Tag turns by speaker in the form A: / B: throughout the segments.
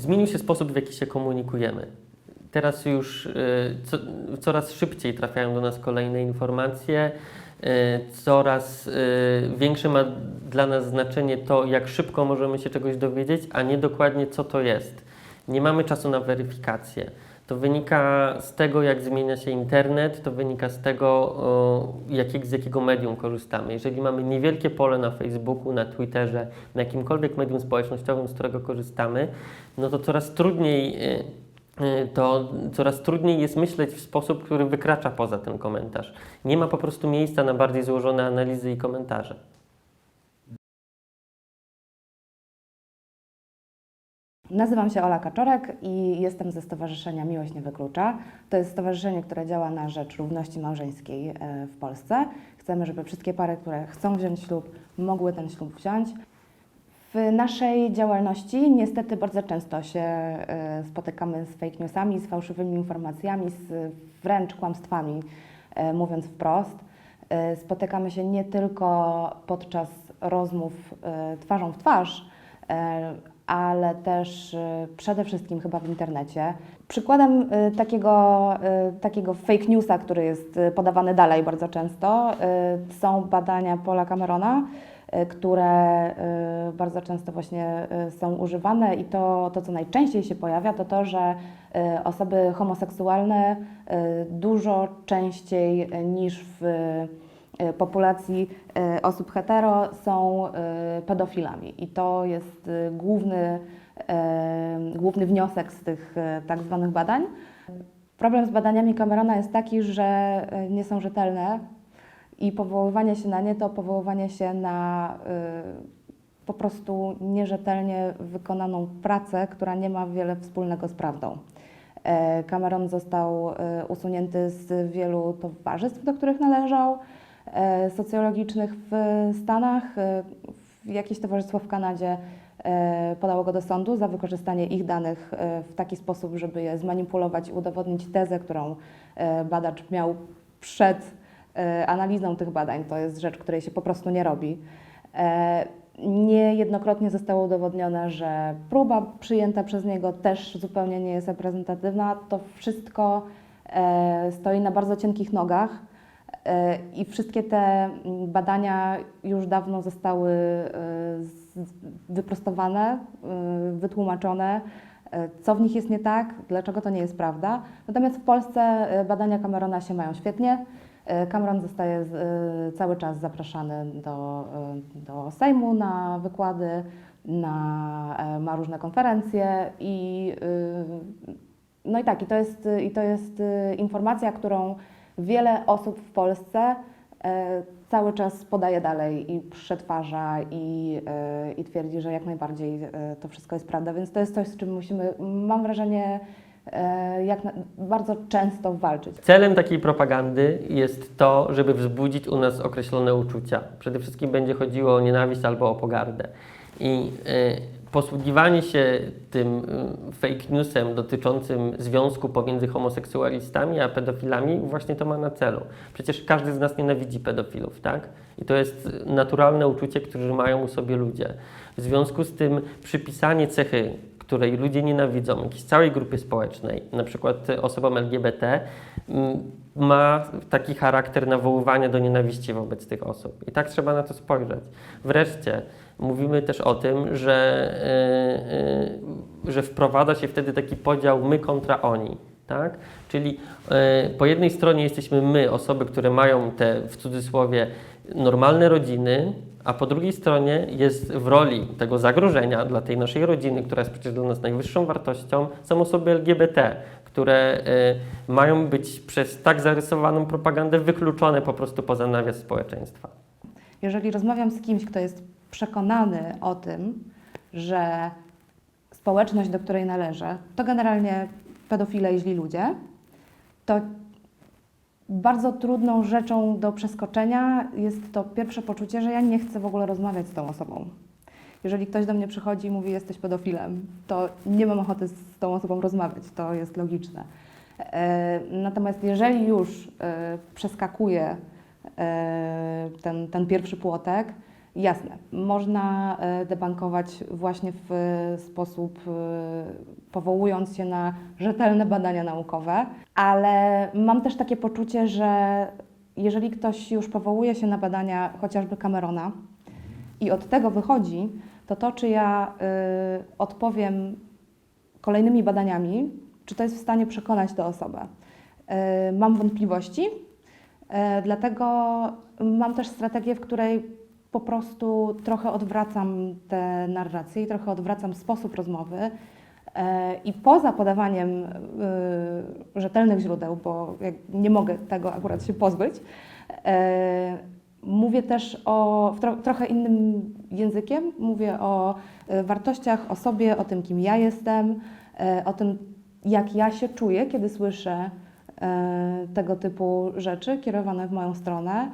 A: zmienił się sposób, w jaki się komunikujemy. Teraz już coraz szybciej trafiają do nas kolejne informacje, coraz większe ma dla nas znaczenie to, jak szybko możemy się czegoś dowiedzieć, a nie dokładnie co to jest. Nie mamy czasu na weryfikację. To wynika z tego, jak zmienia się internet, to wynika z tego, z jakiego medium korzystamy. Jeżeli mamy niewielkie pole na Facebooku, na Twitterze, na jakimkolwiek medium społecznościowym, z którego korzystamy, no to coraz trudniej jest myśleć w sposób, który wykracza poza ten komentarz. Nie ma po prostu miejsca na bardziej złożone analizy i komentarze.
B: Nazywam się Ola Kaczorek i jestem ze Stowarzyszenia Miłość Nie Wyklucza. To jest stowarzyszenie, które działa na rzecz równości małżeńskiej w Polsce. Chcemy, żeby wszystkie pary, które chcą wziąć ślub, mogły ten ślub wziąć. W naszej działalności niestety bardzo często się spotykamy z fake newsami, z fałszywymi informacjami, z wręcz kłamstwami, mówiąc wprost. Spotykamy się nie tylko podczas rozmów twarzą w twarz, ale też przede wszystkim chyba w internecie. Przykładem takiego fake newsa, który jest podawany dalej bardzo często, są badania Paula Camerona, które bardzo często właśnie są używane i to, co najczęściej się pojawia, to to, że osoby homoseksualne dużo częściej niż w populacji osób hetero są pedofilami. I to jest główny wniosek z tych tak zwanych badań. Problem z badaniami Camerona jest taki, że nie są rzetelne i powoływanie się na nie to powoływanie się na po prostu nierzetelnie wykonaną pracę, która nie ma wiele wspólnego z prawdą. Cameron został usunięty z wielu towarzystw, do których należał, socjologicznych w Stanach. Jakieś towarzystwo w Kanadzie podało go do sądu za wykorzystanie ich danych w taki sposób, żeby je zmanipulować i udowodnić tezę, którą badacz miał przed analizą tych badań. To jest rzecz, której się po prostu nie robi. Niejednokrotnie zostało udowodnione, że próba przyjęta przez niego też zupełnie nie jest reprezentatywna. To wszystko stoi na bardzo cienkich nogach i wszystkie te badania już dawno zostały wyprostowane, wytłumaczone, co w nich jest nie tak, dlaczego to nie jest prawda. Natomiast w Polsce badania Camerona się mają świetnie. Cameron zostaje cały czas zapraszany do Sejmu na wykłady, ma różne konferencje i to jest informacja, którą wiele osób w Polsce cały czas podaje dalej i przetwarza i twierdzi, że jak najbardziej to wszystko jest prawda, więc to jest coś, z czym musimy, mam wrażenie, bardzo często walczyć.
A: Celem takiej propagandy jest to, żeby wzbudzić u nas określone uczucia. Przede wszystkim będzie chodziło o nienawiść albo o pogardę. I posługiwanie się tym fake newsem dotyczącym związku pomiędzy homoseksualistami a pedofilami właśnie to ma na celu. Przecież każdy z nas nienawidzi pedofilów, tak? I to jest naturalne uczucie, które mają u sobie ludzie. W związku z tym przypisanie cechy, której ludzie nienawidzą, jakiejś całej grupie społecznej, na przykład osobom LGBT, ma taki charakter nawoływania do nienawiści wobec tych osób. I tak trzeba na to spojrzeć. Wreszcie mówimy też o tym, że wprowadza się wtedy taki podział my kontra oni. Tak? Czyli po jednej stronie jesteśmy my, osoby, które mają te, w cudzysłowie, normalne rodziny, a po drugiej stronie jest w roli tego zagrożenia dla tej naszej rodziny, która jest przecież dla nas najwyższą wartością, są osoby LGBT, które mają być przez tak zarysowaną propagandę wykluczone po prostu poza nawias społeczeństwa.
B: Jeżeli rozmawiam z kimś, kto jest przekonany o tym, że społeczność, do której należę, to generalnie pedofile i źli ludzie, to bardzo trudną rzeczą do przeskoczenia jest to pierwsze poczucie, że ja nie chcę w ogóle rozmawiać z tą osobą. Jeżeli ktoś do mnie przychodzi i mówi, jesteś pedofilem, to nie mam ochoty z tą osobą rozmawiać, to jest logiczne. Natomiast jeżeli już przeskakuje ten pierwszy płotek, Jasne, można debankować właśnie w sposób powołując się na rzetelne badania naukowe, ale mam też takie poczucie, że jeżeli ktoś już powołuje się na badania chociażby Camerona i od tego wychodzi, to czy ja odpowiem kolejnymi badaniami, czy to jest w stanie przekonać tę osobę. Mam wątpliwości, dlatego mam też strategię, w której po prostu trochę odwracam tę narrację i trochę odwracam sposób rozmowy i poza podawaniem rzetelnych źródeł, bo nie mogę tego akurat się pozbyć, mówię też trochę innym językiem, mówię o wartościach, o sobie, o tym, kim ja jestem, o tym, jak ja się czuję, kiedy słyszę tego typu rzeczy kierowane w moją stronę.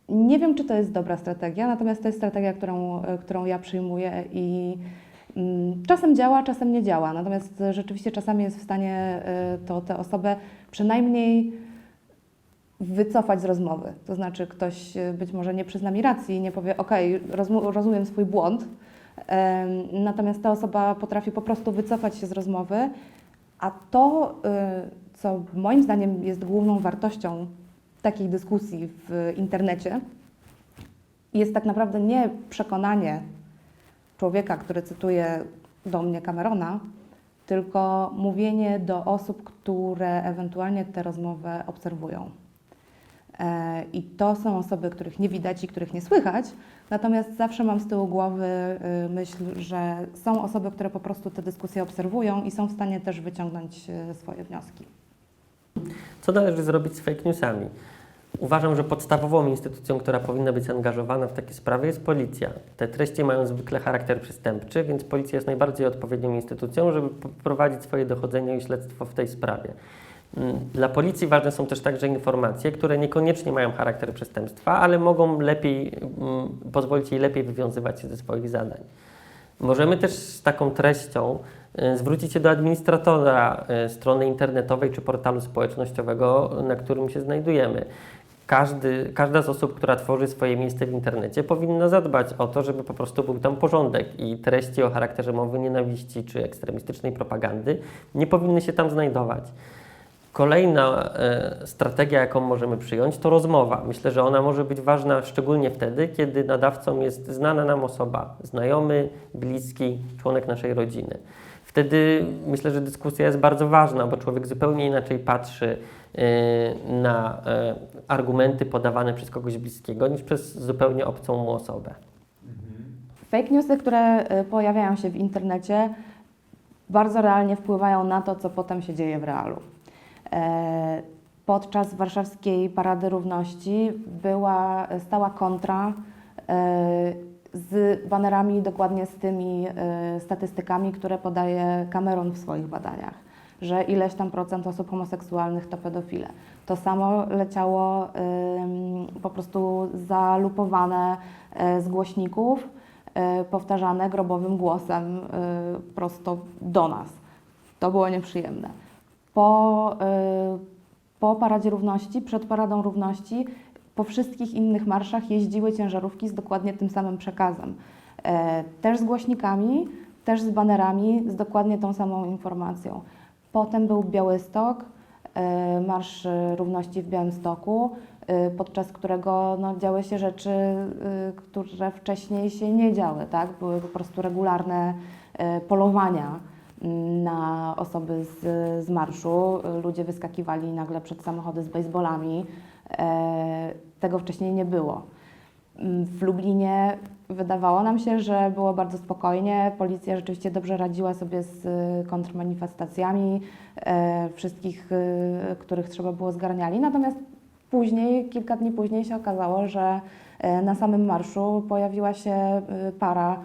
B: Nie wiem, czy to jest dobra strategia, natomiast to jest strategia, którą ja przyjmuję i czasem działa, czasem nie działa. Natomiast rzeczywiście czasami jest w stanie to tę osobę przynajmniej wycofać z rozmowy. To znaczy ktoś być może nie przyzna mi racji, nie powie okej, rozumiem swój błąd, natomiast ta osoba potrafi po prostu wycofać się z rozmowy, a to, co moim zdaniem jest główną wartością takiej dyskusji w internecie, jest tak naprawdę nie przekonanie człowieka, który cytuje do mnie Camerona, tylko mówienie do osób, które ewentualnie tę rozmowę obserwują. I to są osoby, których nie widać i których nie słychać, natomiast zawsze mam z tyłu głowy myśl, że są osoby, które po prostu tę dyskusję obserwują i są w stanie też wyciągnąć swoje wnioski.
A: Co należy zrobić z fake newsami? Uważam, że podstawową instytucją, która powinna być zaangażowana w takie sprawy, jest policja. Te treści mają zwykle charakter przestępczy, więc policja jest najbardziej odpowiednią instytucją, żeby prowadzić swoje dochodzenie i śledztwo w tej sprawie. Dla policji ważne są też także informacje, które niekoniecznie mają charakter przestępstwa, ale mogą pozwolić jej lepiej wywiązywać się ze swoich zadań. Możemy też z taką treścią zwrócić się do administratora strony internetowej czy portalu społecznościowego, na którym się znajdujemy. Każda z osób, która tworzy swoje miejsce w internecie, powinna zadbać o to, żeby po prostu był tam porządek i treści o charakterze mowy nienawiści czy ekstremistycznej propagandy nie powinny się tam znajdować. Kolejna strategia, jaką możemy przyjąć, to rozmowa. Myślę, że ona może być ważna szczególnie wtedy, kiedy nadawcą jest znana nam osoba, znajomy, bliski, członek naszej rodziny. Wtedy myślę, że dyskusja jest bardzo ważna, bo człowiek zupełnie inaczej patrzy na argumenty podawane przez kogoś bliskiego niż przez zupełnie obcą mu osobę.
B: Fake newsy, które pojawiają się w internecie, bardzo realnie wpływają na to, co potem się dzieje w realu. Podczas warszawskiej Parady Równości stała kontra z banerami dokładnie z tymi statystykami, które podaje Cameron w swoich badaniach, że ileś tam procent osób homoseksualnych to pedofile. To samo leciało po prostu zalupowane z głośników, powtarzane grobowym głosem prosto do nas. To było nieprzyjemne. Po Paradzie Równości, przed Paradą Równości, po wszystkich innych marszach jeździły ciężarówki z dokładnie tym samym przekazem. Też z głośnikami, też z banerami, z dokładnie tą samą informacją. Potem był Białystok, Marsz Równości w Białymstoku, podczas którego działy się rzeczy, które wcześniej się nie działy, tak? Były po prostu regularne polowania na osoby z marszu. Ludzie wyskakiwali nagle przed samochody z bejsbolami. Tego wcześniej nie było. W Lublinie wydawało nam się, że było bardzo spokojnie. Policja rzeczywiście dobrze radziła sobie z kontrmanifestacjami. Wszystkich, których trzeba było, zgarniali. Natomiast później, kilka dni później się okazało, że na samym marszu pojawiła się para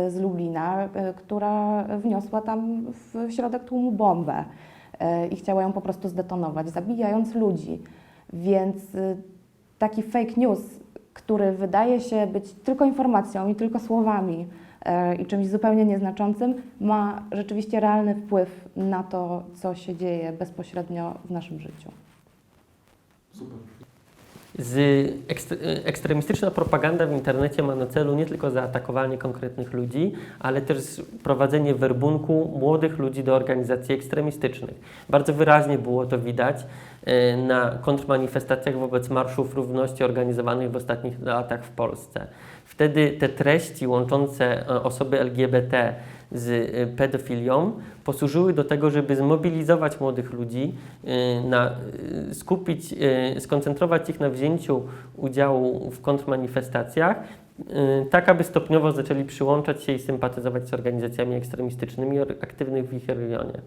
B: z Lublina, która wniosła tam w środek tłumu bombę i chciała ją po prostu zdetonować, zabijając ludzi. Więc taki fake news, który wydaje się być tylko informacją i tylko słowami i czymś zupełnie nieznaczącym, ma rzeczywiście realny wpływ na to, co się dzieje bezpośrednio w naszym życiu.
C: Super.
A: Ekstremistyczna propaganda w internecie ma na celu nie tylko zaatakowanie konkretnych ludzi, ale też prowadzenie werbunku młodych ludzi do organizacji ekstremistycznych. Bardzo wyraźnie było to widać na kontrmanifestacjach wobec Marszów Równości organizowanych w ostatnich latach w Polsce. Wtedy te treści łączące osoby LGBT z pedofilią posłużyły do tego, żeby zmobilizować młodych ludzi, skoncentrować ich na wzięciu udziału w kontrmanifestacjach, tak aby stopniowo zaczęli przyłączać się i sympatyzować z organizacjami ekstremistycznymi aktywnymi w ich regionie.